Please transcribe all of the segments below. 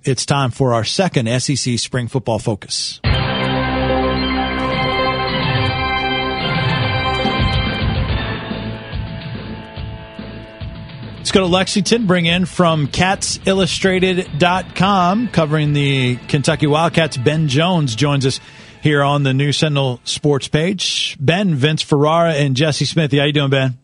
it's time for our second SEC Spring Football Focus. Let's go to Lexington, bring in from CatsIllustrated.com, covering the Kentucky Wildcats. Ben Jones joins us here on the new Sentinel Sports Page. Ben, Vince Ferrara, and Jesse Smithey. How you doing, Ben?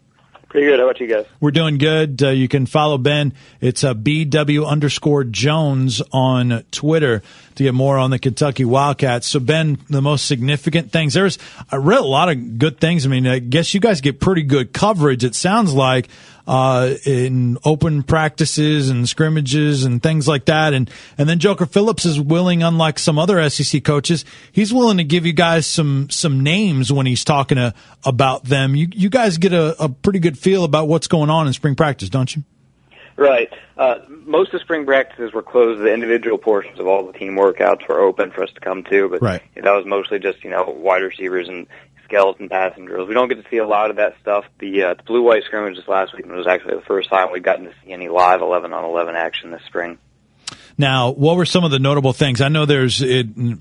Pretty good. How about you guys? We're doing good. You can follow Ben. It's BW_Jones on Twitter to get more on the Kentucky Wildcats. So, Ben, the most significant things. I read a lot of good things. I mean, I guess you guys get pretty good coverage, it sounds like, in open practices and scrimmages and things like that. And then Joker Phillips is willing, unlike some other SEC coaches, he's willing to give you guys some names when he's talking about them. You guys get a pretty good feel about what's going on in spring practice, don't you? Right. Most of spring practices were closed. The individual portions of all the team workouts were open for us to come to, but right. That was mostly just, wide receivers and skeleton passing drills. We don't get to see a lot of that stuff. The blue-white scrimmage this last week was actually the first time we'd gotten to see any live 11-on-11 action this spring. Now, what were some of the notable things? I know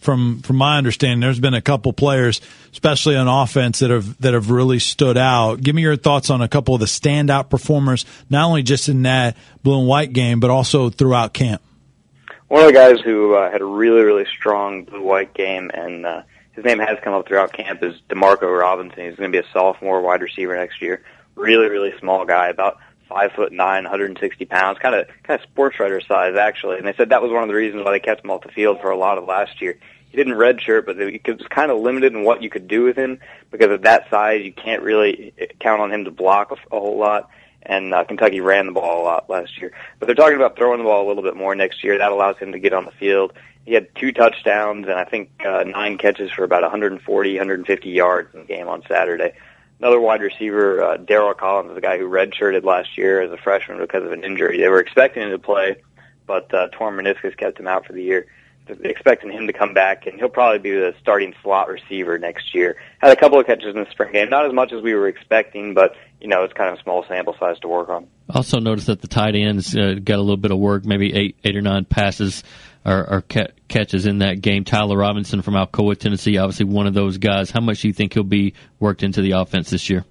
from my understanding, there's been a couple players, especially on offense, that have really stood out. Give me your thoughts on a couple of the standout performers, not only just in that blue and white game, but also throughout camp. One of the guys who had a really, really strong blue-white game, and his name has come up throughout camp, is DeMarco Robinson. He's going to be a sophomore wide receiver next year. Really, really small guy, about 5'9", 160 pounds, kind of sports writer size, actually. And they said that was one of the reasons why they kept him off the field for a lot of last year. He didn't redshirt, but it was kind of limited in what you could do with him because of that size. You can't really count on him to block a whole lot. And Kentucky ran the ball a lot last year. But they're talking about throwing the ball a little bit more next year. That allows him to get on the field. He had 2 touchdowns and I think 9 catches for about 140, 150 yards in the game on Saturday. Another wide receiver, Darryl Collins, is a guy who redshirted last year as a freshman because of an injury. They were expecting him to play, but torn meniscus kept him out for the year. They're expecting him to come back, and he'll probably be the starting slot receiver next year. Had a couple of catches in the spring game, not as much as we were expecting, but it's kind of a small sample size to work on. Also noticed that the tight ends got a little bit of work, maybe eight or 9 passes or catches in that game. Tyler Robinson from Alcoa, Tennessee, obviously one of those guys. How much do you think he'll be worked into the offense this year?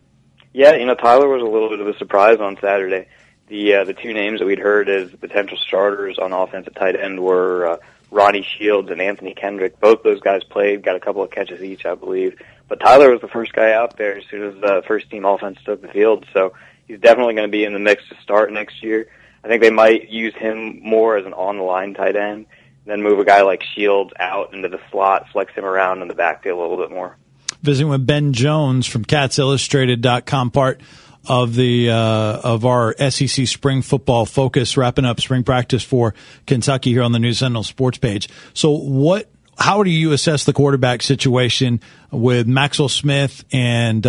Yeah, Tyler was a little bit of a surprise on Saturday. The 2 names that we'd heard as potential starters on offense at tight end were Ronnie Shields and Anthony Kendrick. Both those guys played, got a couple of catches each, I believe. But Tyler was the first guy out there as soon as the first-team offense took the field, so he's definitely going to be in the mix to start next year. I think they might use him more as an on-the-line tight end, then move a guy like Shields out into the slot, flex him around in the backfield a little bit more. Visiting with Ben Jones from CatsIllustrated.com, part of our SEC Spring Football Focus, wrapping up spring practice for Kentucky here on the new Sentinel Sports Page. So how do you assess the quarterback situation with Maxwell Smith and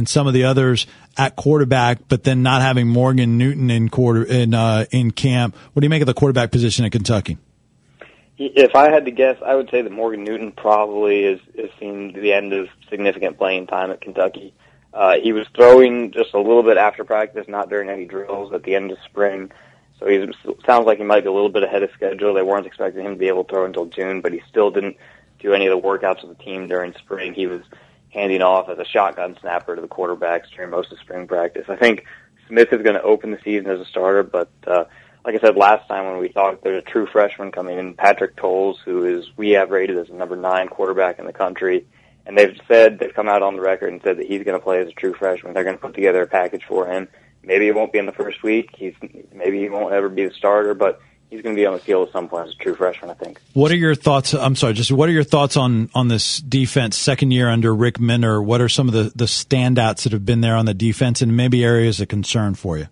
some of the others at quarterback, but then not having Morgan Newton in camp? What do you make of the quarterback position at Kentucky? If I had to guess, I would say that Morgan Newton probably is seeing the end of significant playing time at Kentucky. He was throwing just a little bit after practice, not during any drills at the end of spring. So sounds like he might be a little bit ahead of schedule. They weren't expecting him to be able to throw until June, but he still didn't do any of the workouts with the team during spring. He was handing off as a shotgun snapper to the quarterbacks during most of spring practice. I think Smith is going to open the season as a starter, but like I said last time when we talked, there's a true freshman coming in, Patrick Tolles, we have rated as the number 9 quarterback in the country. And they've come out on the record and said that he's going to play as a true freshman. They're going to put together a package for him. Maybe it won't be in the first week. Maybe he won't ever be the starter, but he's going to be on the field at some point as a true freshman, I think. What are your thoughts? What are your thoughts on this defense second year under Rick Minner? What are some of the standouts that have been there on the defense and maybe areas of concern for you?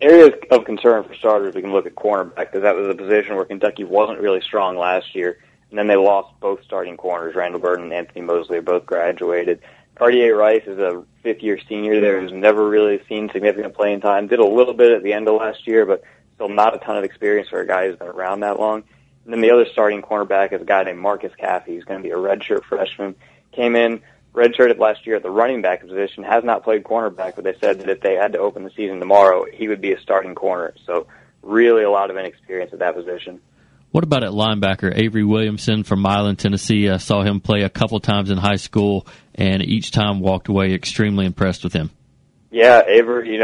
Areas of concern for starters, we can look at cornerback because that was a position where Kentucky wasn't really strong last year. And then they lost both starting corners. Randall Burton and Anthony Mosley are both graduated. Cartier Rice is a fifth-year senior there who's never really seen significant playing time. Did a little bit at the end of last year, but still not a ton of experience for a guy who's been around that long. And then the other starting cornerback is a guy named Marcus Caffey. He's going to be a redshirt freshman. Came in, redshirted last year at the running back position, has not played cornerback, but they said that if they had to open the season tomorrow, he would be a starting corner. So really a lot of inexperience at that position. What about at linebacker? Avery Williamson from Milan, Tennessee. I saw him play a couple times in high school, and each time walked away extremely impressed with him. Yeah, Avery,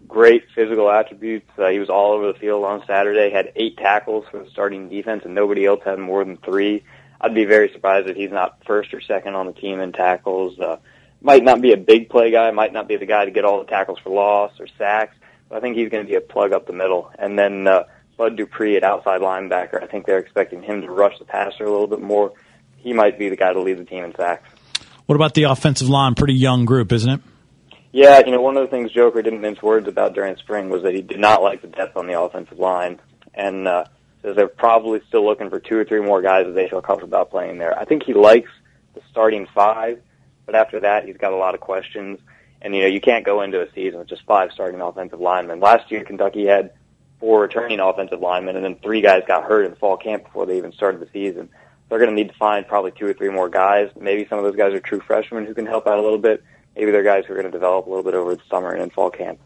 great physical attributes. He was all over the field on Saturday, had 8 tackles for the starting defense, and nobody else had more than 3. I'd be very surprised if he's not first or second on the team in tackles. Might not be a big play guy, might not be the guy to get all the tackles for loss or sacks, but I think he's going to be a plug up the middle. And then Bud Dupree at outside linebacker, I think they're expecting him to rush the passer a little bit more. He might be the guy to lead the team in sacks. What about the offensive line? Pretty young group, isn't it? Yeah, one of the things Joker didn't mince words about during spring was that he did not like the depth on the offensive line. And says they're probably still looking for 2 or 3 more guys that they feel comfortable about playing there. I think he likes the starting 5, but after that, he's got a lot of questions. And, you can't go into a season with just 5 starting offensive linemen. Last year, Kentucky had 4 returning offensive linemen, and then 3 guys got hurt in fall camp before they even started the season. They're going to need to find probably 2 or 3 more guys. Maybe some of those guys are true freshmen who can help out a little bit. Maybe they're guys who are going to develop a little bit over the summer and in fall camp.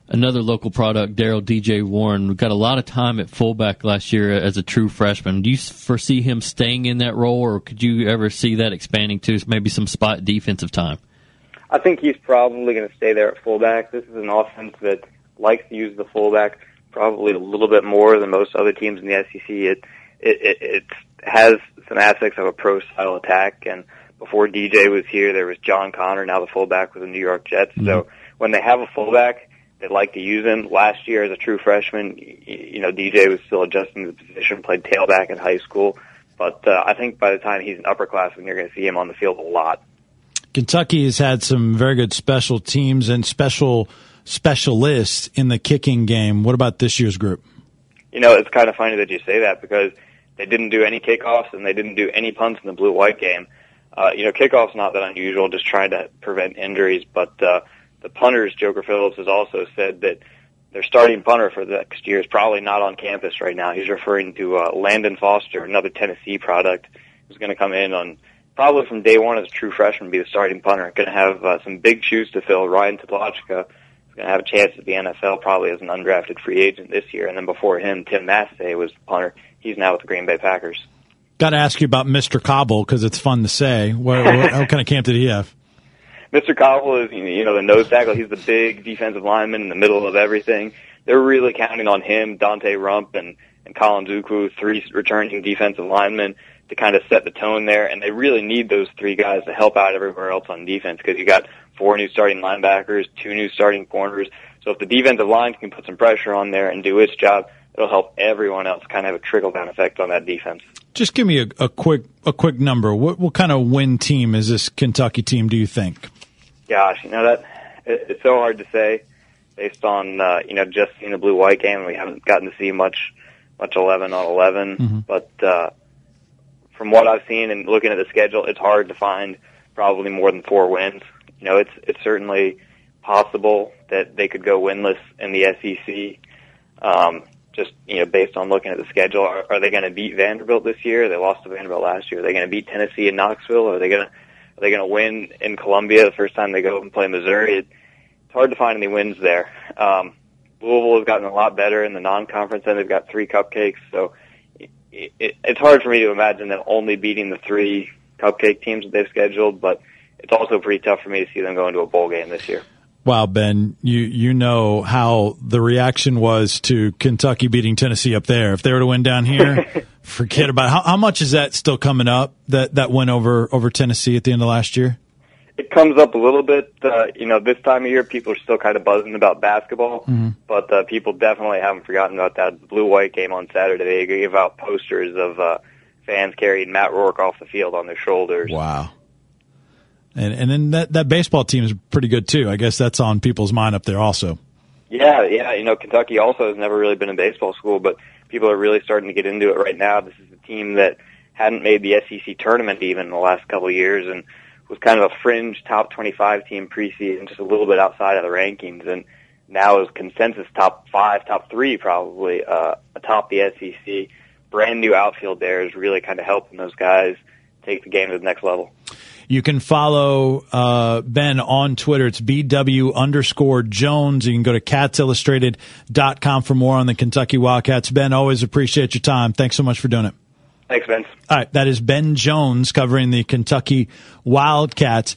Another local product, Daryl DJ Warren, got a lot of time at fullback last year as a true freshman. Do you foresee him staying in that role, or could you ever see that expanding to maybe some spot defensive time? I think he's probably going to stay there at fullback. This is an offense that likes to use the fullback probably a little bit more than most other teams in the SEC. It has some aspects of a pro-style attack, and before DJ was here, there was John Connor, now the fullback with the New York Jets. Mm-hmm. So when they have a fullback, they like to use him. Last year, as a true freshman, DJ was still adjusting to the position, played tailback in high school. But I think by the time he's an upperclassman, you're going to see him on the field a lot. Kentucky has had some very good special teams and specialists in the kicking game. What about this year's group? It's kind of funny that you say that because they didn't do any kickoffs and they didn't do any punts in the blue-white game. Kickoff's not that unusual, just trying to prevent injuries, but the punters, Joker Phillips, has also said that their starting punter for the next year is probably not on campus right now. He's referring to Landon Foster, another Tennessee product, who's going to come in on probably from day one as a true freshman, be the starting punter. Going to have some big shoes to fill. Ryan Tadlochka is going to have a chance at the NFL probably as an undrafted free agent this year. And then before him, Tim Massey was the punter. He's now with the Green Bay Packers. Got to ask you about Mr. Cobble because it's fun to say. What kind of camp did he have? Mr. Cobble is, the nose tackle. He's the big defensive lineman in the middle of everything. They're really counting on him, Dante Rump, and Colin Zuku, 3 returning defensive linemen, to kind of set the tone there. And they really need those 3 guys to help out everywhere else on defense because you got 4 new starting linebackers, 2 new starting corners. So if the defensive line can put some pressure on there and do its job, it'll help everyone else kind of have a trickle-down effect on that defense. Just give me a quick number. What kind of win team is this Kentucky team, do you think? Gosh, it's so hard to say based on, just seeing the blue-white game. We haven't gotten to see much 11 on 11. Mm-hmm. But from what I've seen and looking at the schedule, it's hard to find probably more than 4 wins. It's certainly possible that they could go winless in the SEC. Just, based on looking at the schedule, are they going to beat Vanderbilt this year? They lost to Vanderbilt last year. Are they going to beat Tennessee in Knoxville? Or are they going to win in Columbia the first time they go and play Missouri? It's hard to find any wins there. Louisville has gotten a lot better in the non-conference, and they've got 3 cupcakes. So it's hard for me to imagine them only beating the 3 cupcake teams that they've scheduled, but it's also pretty tough for me to see them go into a bowl game this year. Wow, Ben, you know how the reaction was to Kentucky beating Tennessee up there. If they were to win down here, forget about it. How much is that still coming up, that win over Tennessee at the end of last year? It comes up a little bit. This time of year, people are still kind of buzzing about basketball, but people definitely haven't forgotten about that blue-white game on Saturday. They gave out posters of fans carrying Matt Rourke off the field on their shoulders. Wow. And then that baseball team is pretty good, too. I guess that's on people's mind up there also. Yeah. Kentucky also has never really been a baseball school, but people are really starting to get into it right now. This is a team that hadn't made the SEC tournament even in the last couple of years and was kind of a fringe top 25 team preseason, just a little bit outside of the rankings, and now is consensus top 5, top 3 probably, atop the SEC. Brand new outfield there is really kind of helping those guys take the game to the next level. You can follow Ben on Twitter. It's BW_Jones. You can go to catsillustrated.com for more on the Kentucky Wildcats. Ben, always appreciate your time. Thanks so much for doing it. Thanks, Vince. All right, that is Ben Jones covering the Kentucky Wildcats.